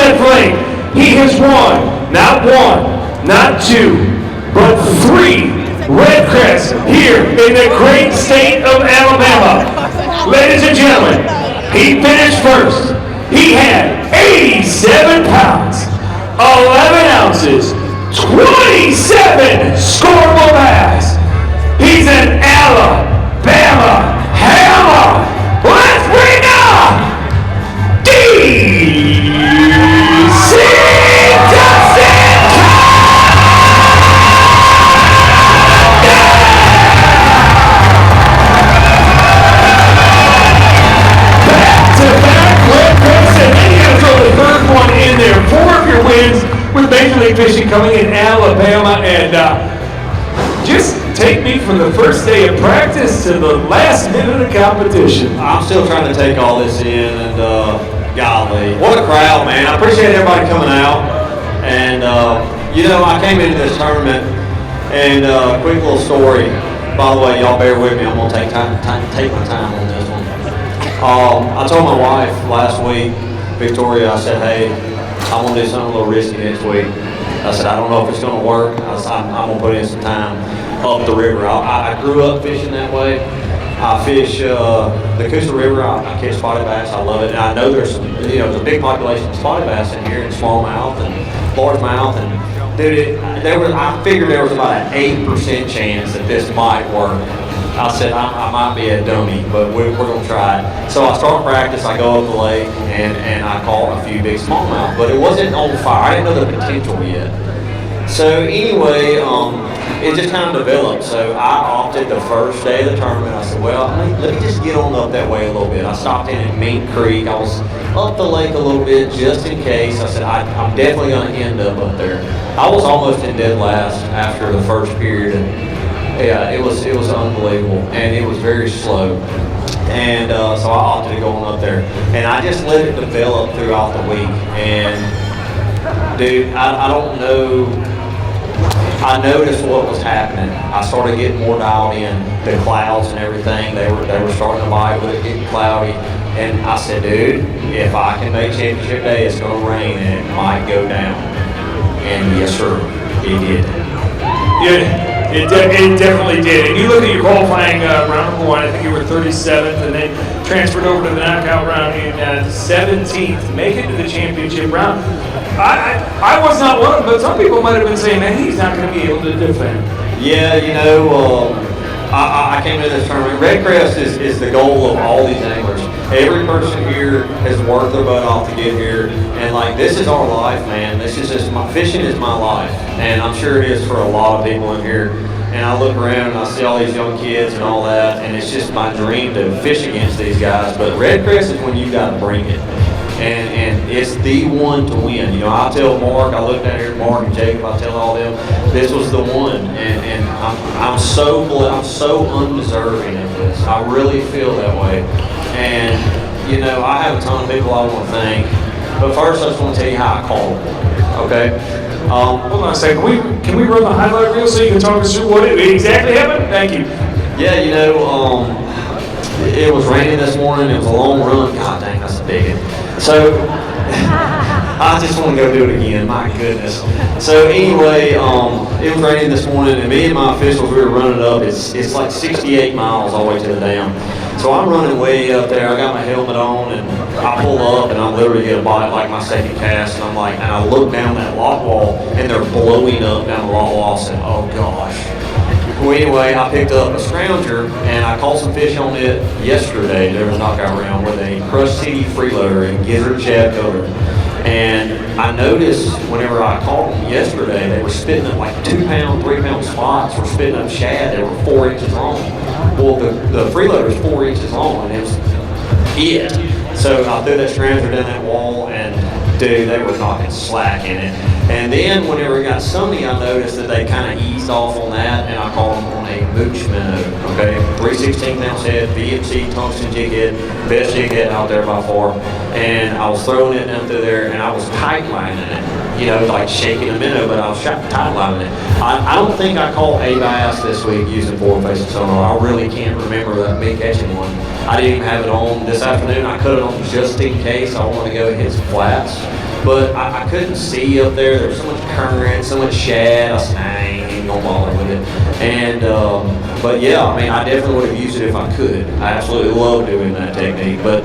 Smith-Lake. He has won not one, not two, but 3 REDCREST here in the great state of Alabama. Ladies and gentlemen, he finished first. He had 87 pounds, 11 ounces, 27 scoreable mass. He's an Alabama hammer. Let's bring up DC Dustin Back-to-back REDCREST, and then you got to throw the third one in there. 4 of your wins with Major League Fishing coming in Alabama, and just take me from the first day of practice to the last minute of competition. I'm still trying to take all this in, and golly, what a crowd, man. I appreciate everybody coming out. And, you know, I came into this tournament, and quick little story. By the way, y'all bear with me. I'm going to take my time on this one. I told my wife last week, Victoria, I said, hey, I'm going to do something a little risky next week. I said, I don't know if it's going to work. I'm going to put in some time up the river. I grew up fishing that way. I fish the Coosa River. I catch spotted bass. I love it. And I know there's some, there's a big population of spotted bass in here, in smallmouth and largemouth. And dude, I figured there was about an 8% chance that this might work. I said, I might be a dummy, but we're going to try it. So I start practice, I go up the lake, and I caught a few big smallmouth, but it wasn't on fire. I didn't know the potential yet. So anyway, it just kind of developed. So I opted the first day of the tournament. I said, well, let me just get on up that way a little bit. I stopped in at Mink Creek. I was up the lake a little bit just in case. I said, I'm definitely going to end up there. I was almost in dead last after the first period. And yeah, it was unbelievable, and it was very slow. And so I opted to go on up there. And I just let it develop throughout the week. And dude, I don't know. I noticed what was happening. I started getting more dialed in. The clouds and everything, they were starting to bite with it getting cloudy. And I said, dude, if I can make championship day, it's going to rain and it might go down. And yes, sir, it did. Yeah. It definitely did. And you look at your qualifying round number 1, I think you were 37th, and then transferred over to the knockout round in 17th, make it to the championship round. I was not one of them, but some people might have been saying, man, he's not going to be able to defend. Yeah, I came into this tournament. REDCREST is the goal of all these anglers. Every person here has worked their butt off to get here, and like, this is our life, man. This is just fishing is my life, and I'm sure it is for a lot of people in here. And I look around and I see all these young kids and all that, and it's just my dream to fish against these guys. But REDCREST is when you got to bring it, and it's the one to win. I tell Mark, I look down here at Mark and Jacob, I tell all them, this was the one, and I'm so undeserving of this. I really feel that way. And, I have a ton of people I want to thank. But first, I just want to tell you how I called it, okay? Hold on a second. Can we run the highlight reel so you can talk us through what exactly happened? Thank you. Yeah, it was raining this morning. It was a long run. God dang, that's a big one. So, I just want to go do it again. My goodness. So anyway, it was raining this morning, and me and my officials, we were running up. It's like 68 miles all the way to the dam. So I'm running way up there. I got my helmet on, and I pull up, and I literally get a bite like my second cast, and I look down that lock wall, and they're blowing up down the lock wall. I said, oh gosh. Well, anyway, I picked up a scrounger, and I caught some fish on it yesterday. There was a knockout round with a crushed CD freeloader and gizzard shad color. And I noticed whenever I caught them yesterday, they were spitting up like 2-pound, 3-pound spots were spitting up shad. They were 4 inches long. Well, the freeloader is 4 inches long, and it was it. So I threw that scrounger down that wall, and dude, they were knocking slack in it. And then whenever it got sunny, I noticed that they kind of eased off on that, and I caught them on a mooch minnow, okay? 3/16-ounce head, VMC tungsten jig head, best jig head out there by far. And I was throwing it down through there, and I was tight lining it, like shaking a minnow, but I was tight lining it. I don't think I caught a bass this week using forward-facing sonar. I really can't remember me catching one. I didn't even have it on this afternoon. I cut it on just in case I wanted to go hit some flats. but I couldn't see up there. There was so much current, so much shad. I said, I ain't gonna bother with it. And but yeah, I mean, I definitely would have used it if I could. I absolutely love doing that technique. But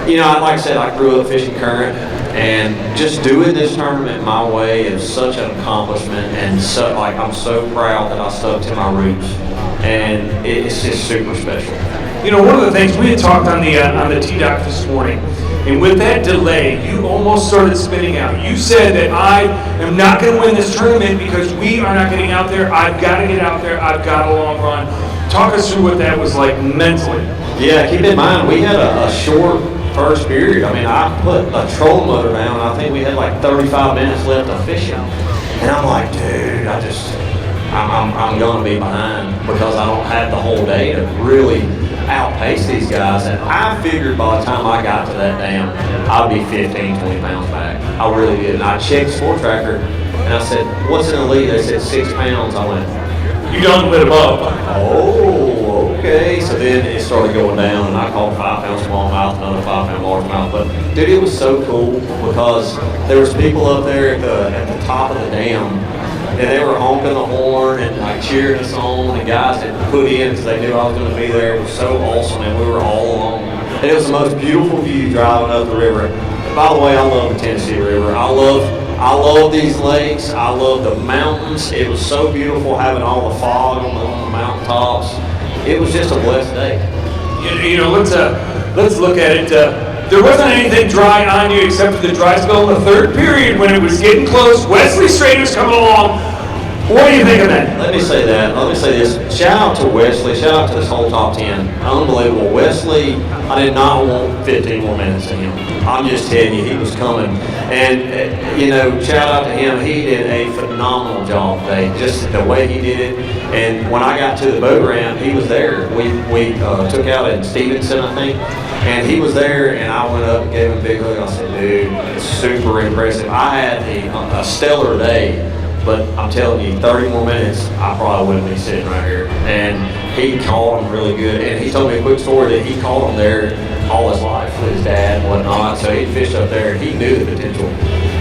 you know, like I said, I grew up fishing current, and just doing this tournament my way is such an accomplishment, and so like I'm so proud that I stuck to my roots, and it's just super special. You know, one of the things we had talked on the T-Doc this morning, and with that delay, you almost started spinning out. You said that I am not going to win this tournament because we are not getting out there. I've got to get out there. I've got a long run. Talk us through what that was like mentally. Yeah, keep in mind, we had a short first period. I mean, I put a trolling motor down, and I think we had like 35 minutes left of fishing. And I'm like, dude, I'm going to be behind because I don't have the whole day to really outpace these guys. And I figured by the time I got to that dam, I'd be 15, 20 pounds back. I really did. And I checked Sport Tracker, and I said, what's an elite? They said 6 pounds. I went, you done lit above. Oh, okay. So then it started going down, and I caught 5 pound smallmouth, another 5 pound largemouth. But dude, it was so cool because there was people up there at the top of the dam, and they were honking the horn and like cheering us on. And guys had put in because they knew I was going to be there. It was so awesome, and we were all alone. And it was the most beautiful view driving up the river. And by the way, I love the Tennessee River. I love these lakes. I love the mountains. It was so beautiful having all the fog on the mountaintops. It was just a blessed day. You know, let's look at it. There wasn't anything dry on you except for the dry spell in the third period when it was getting close. Wesley Strader's coming along. What do you think of that? Let me say this. Shout out to Wesley. Shout out to this whole top 10. Unbelievable. Wesley, I did not want 15 more minutes to him. I'm just telling you, he was coming. And, you know, shout out to him. He did a phenomenal job today. Just the way he did it. And when I got to the boat ramp, he was there. We took out in Stevenson, I think. And he was there, and I went up and gave him a big hug. I said, dude, it's super impressive. I had a stellar day. But I'm telling you, 30 more minutes, I probably wouldn't be sitting right here. And he caught them really good. And he told me a quick story that he caught them there all his life with his dad and whatnot. So he fished up there, and he knew the potential.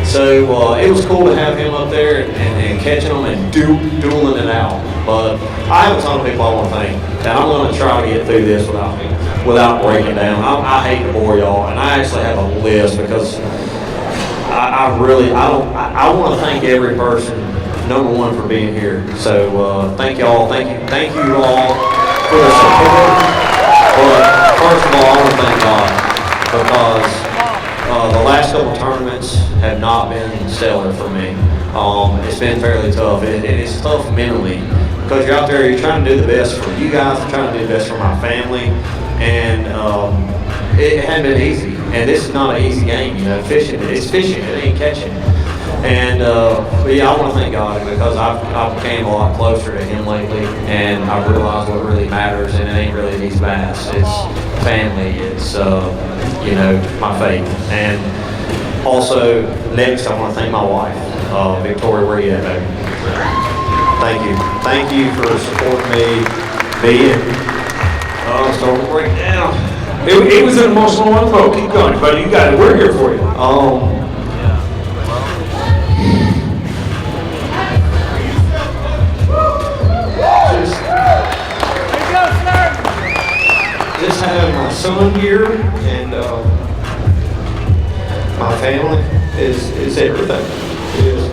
So it was cool to have him up there and catching them and dueling it out. But I have a ton of people I want to thank. And I'm going to try to get through this without breaking down. I hate to bore y'all. And I actually have a list because I want to thank every person, number one, for being here. So thank y'all. Thank you all for the support. But first of all, I want to thank God because the last couple tournaments have not been stellar for me. It's been fairly tough, and it's tough mentally because you're out there, you're trying to do the best for you guys, I'm trying to do the best for my family, and it hasn't been easy. And this is not an easy game, you know. Fishing, it's fishing, it ain't catching. And but yeah, I want to thank God because I've became a lot closer to Him lately, and I've realized what really matters, and it ain't really these bass. It's family. It's you know, my faith. And also next, I want to thank my wife, Victoria. Where you at, baby? Thank you for supporting me. Starting to break down. It was an emotional one, though. Keep going, buddy. You got it. We're here for you. Just having my son here and my family is everything. It is.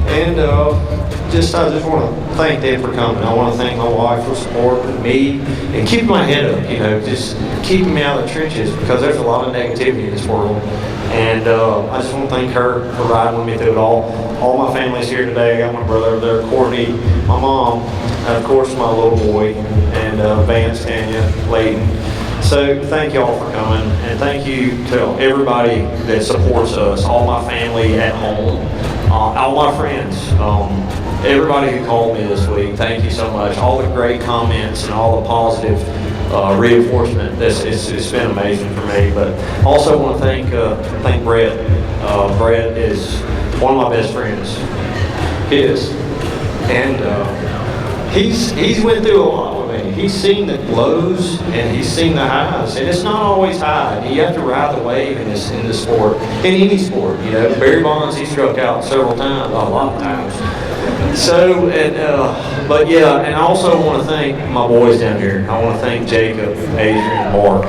And I just want to thank them for coming. I want to thank my wife for supporting me and keeping my head up, you know, just keeping me out of the trenches because there's a lot of negativity in this world. And I just want to thank her for riding with me through it all. All my family's here today. I got my brother over there, Courtney, my mom, and of course my little boy, and Vance, Tanya, Layton. So thank y'all for coming, and thank you to everybody that supports us, all my family at home, all my friends, everybody who called me this week. Thank you so much. All the great comments and all the positive reinforcement. It's been amazing for me. But also want to thank Brett. Brett is one of my best friends. He is, and he's went through a lot with me. He's seen the lows and he's seen the highs, and it's not always high. You have to ride the wave in this sport, in any sport. You know, Barry Bonds, he struck out several times, a lot of times. So, but yeah, and I also want to thank my boys down here. I want to thank Jacob, Adrian, and Mark. I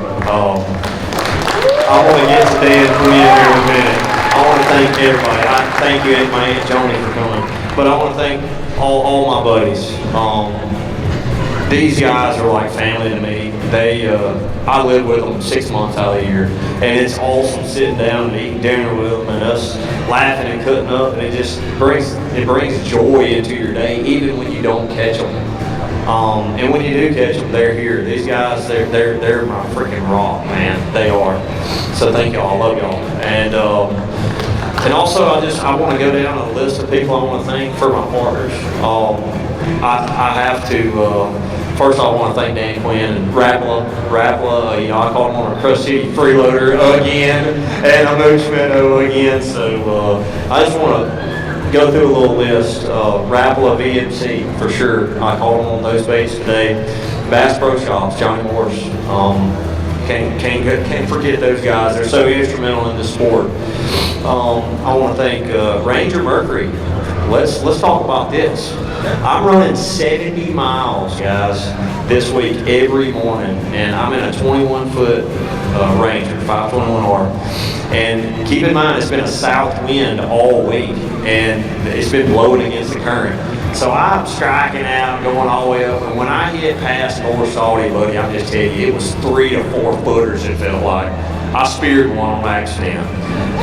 want to get to Dan Quinn here in a minute. I want to thank everybody. I thank you and my Aunt Joni for coming. But I want to thank all my buddies. These guys are like family to me. I live with them 6 months out of the year, and it's awesome sitting down and eating dinner with them and us laughing and cutting up, and it just brings joy into your day, even when you don't catch them. And when you do catch them, they're here. These guys, they're my freaking rock, man. They are. So thank y'all. I love y'all. And also, I want to go down a list of people I want to thank for my partners. I have to. First, I want to thank Dan Quinn and Rapala. You know, I called him on a Crust City freeloader again, and a Mooch Meadow again. So I just want to go through a little list. Rapala VMC for sure. I called him on those baits today. Bass Pro Shops, Johnny Morse. Can't forget those guys. They're so instrumental in the sport. I want to thank Ranger Mercury. Let's talk about this. I'm running 70 miles, guys, this week every morning, and I'm in a 21-foot Ranger, 521R. And keep in mind, it's been a south wind all week, and it's been blowing against the current. So I'm striking out, going all the way up, and when I hit past North Saudi, buddy, I'm just telling you, it was 3 to 4 footers. It felt like I speared one on accident.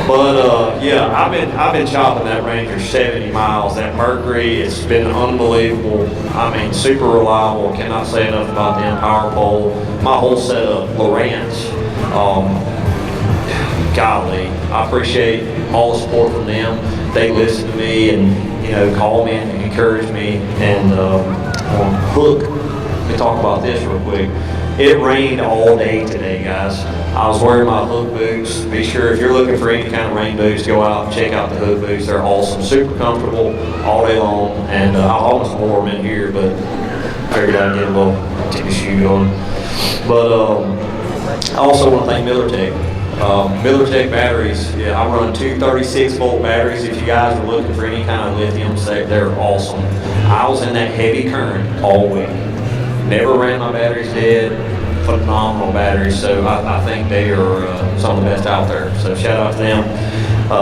But yeah, I've been chopping that Ranger 70 miles. That Mercury, it's been unbelievable. I mean, super reliable. Cannot say enough about them. Power pole. My whole setup, Lowrance. Golly, I appreciate all the support from them. They listen to me and, you know, call me and encourage me. And on Hook, let me talk about this real quick. It rained all day today, guys. I was wearing my Hook boots. Be sure if you're looking for any kind of rain boots, go out and check out the Hook boots. They're awesome, super comfortable all day long. And I almost wore them in here, but figured I'd get a little tennis shoe on. But I also want to thank MillerTech. MillerTech batteries, yeah, I run 2 36-volt batteries. If you guys are looking for any kind of lithium, they're awesome. I was in that heavy current all week. Never ran my batteries dead. Phenomenal batteries, so I think they are some of the best out there. So shout out to them.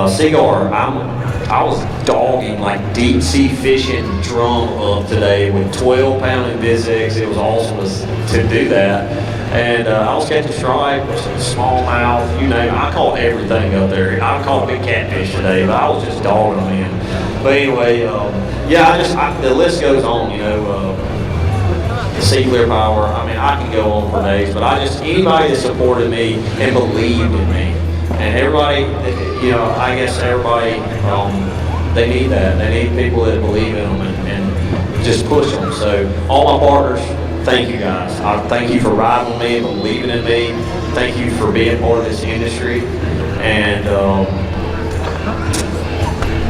Cigar, I was dogging like deep sea fishing drum up today with 12-pound Invisex. It was awesome to do that. And I was catching stripes, smallmouth, you name it. I caught everything up there. I caught big catfish today, but I was just dogging them in. But anyway, yeah, the list goes on, you know. Sea Clear Power. I mean, I can go on for days, but anybody that supported me and believed in me, and everybody, you know, I guess everybody, they need that. They need people that believe in them and just push them. So all my partners, thank you guys. I thank you for riding with me and believing in me. Thank you for being part of this industry. And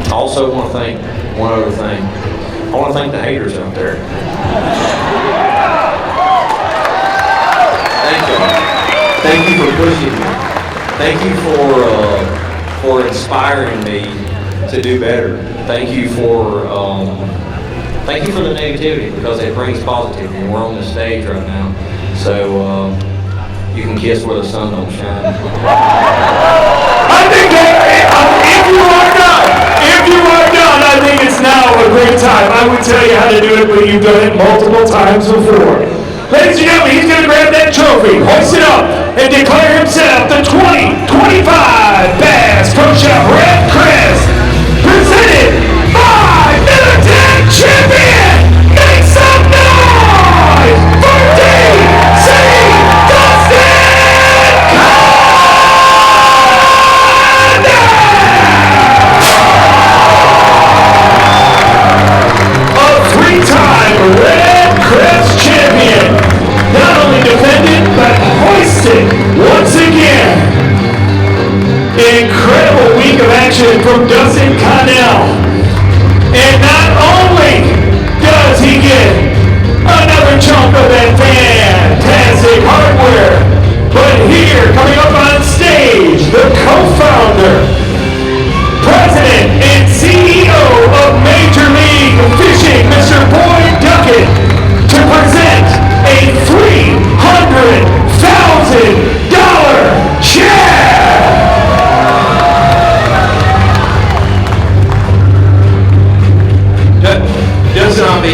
I also want to thank one other thing. I want to thank the haters out there. Thank you. Thank you for pushing me. Thank you for inspiring me to do better. Thank you for the negativity, because it brings positivity. And we're on the stage right now, so you can kiss where the sun don't shine. I think if you are done, I think it's now a great time. I would tell you how to do it, but you've done it multiple times before. Ladies and gentlemen, he's going to grab that trophy, hoist it up, and declare himself the 2025 Bass Pro Shop REDCREST, presented by MillerTech Champion. Make some noise for DC Dustin Connell! A 3-time REDCREST champion, not only defended, but hoisted once again. Incredible week of action from Dustin Connell. And not only does he get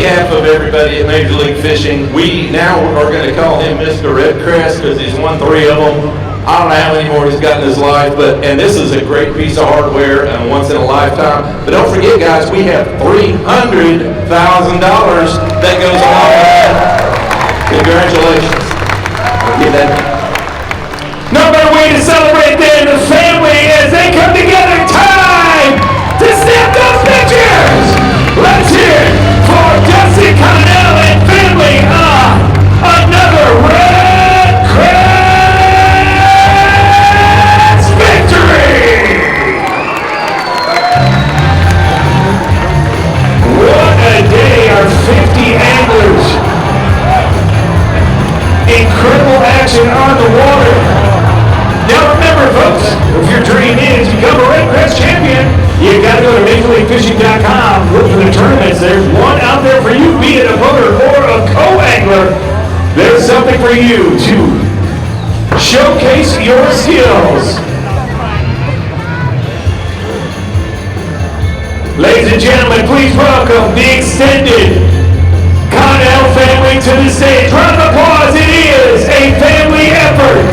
behalf of everybody at Major League Fishing, we now are going to call him Mr. REDCREST because he's won 3 of them. I don't know how many more he's got in his life, and this is a great piece of hardware and once in a lifetime. But don't forget, guys, we have $300,000 that goes along with that. Congratulations. I'll give that. No better way to celebrate than the family as they come together. Time to snap those pictures. Let's hear it for Dustin Connell and family on another REDCREST victory. What a day, our 50 anglers. Incredible action on the water. Now remember, folks, if your dream is to become a REDCREST champion, you got to go to MajorLeagueFishing.com. Look for the tournaments. There's one out there for you, be it a boater or a co-angler. There's something for you to showcase your skills. Ladies and gentlemen, please welcome the extended Connell family to the stage. Round of applause. It is a family effort.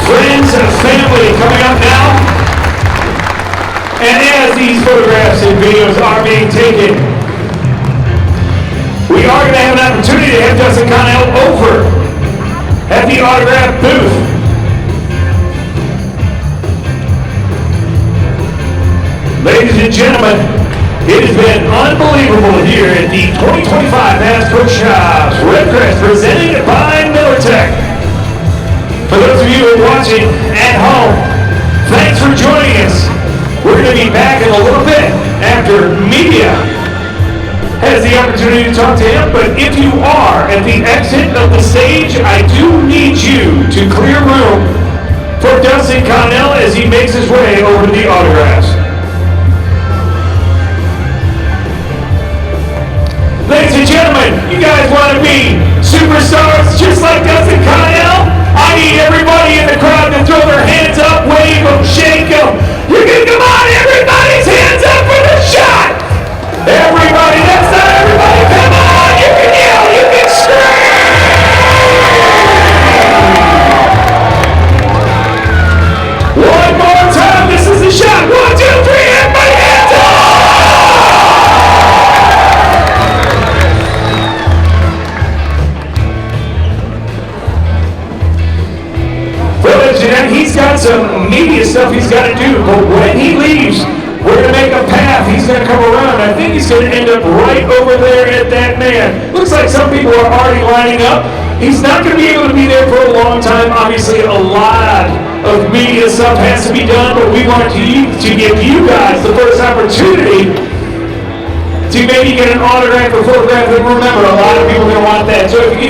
Friends and family coming up now. And as these photographs and videos are being taken, we are going to have an opportunity to have Dustin Connell over at the autograph booth. Ladies and gentlemen, it has been unbelievable here at the 2025 Bass Pro Shops REDCREST presented by Militech. For those of you who are watching at home, thanks for joining us. We're going to be back in a little bit after media has the opportunity to talk to him. But if you are at the exit of the stage, I do need you to clear room for Dustin Connell as he makes his way over to the autographs. Ladies and gentlemen, you guys want to be superstars just like Dustin Connell? I need everybody in the crowd to throw their hands up, wave them, shake them. You can come on, everybody's hands up for the shot. Everybody, that's not everybody. Come on, you can yell, you can scream. One more time, this is the shot. 1, 2, 3, everybody hands up. He's got some media stuff he's got to do, but when he leaves, we're going to make a path. He's going to come around. I think he's going to end up right over there at that man. Looks like some people are already lining up. He's not going to be able to be there for a long time. Obviously, a lot of media stuff has to be done, but we want to give you guys the first opportunity to maybe get an autograph or photograph. And remember, a lot of people are going to want that. So if you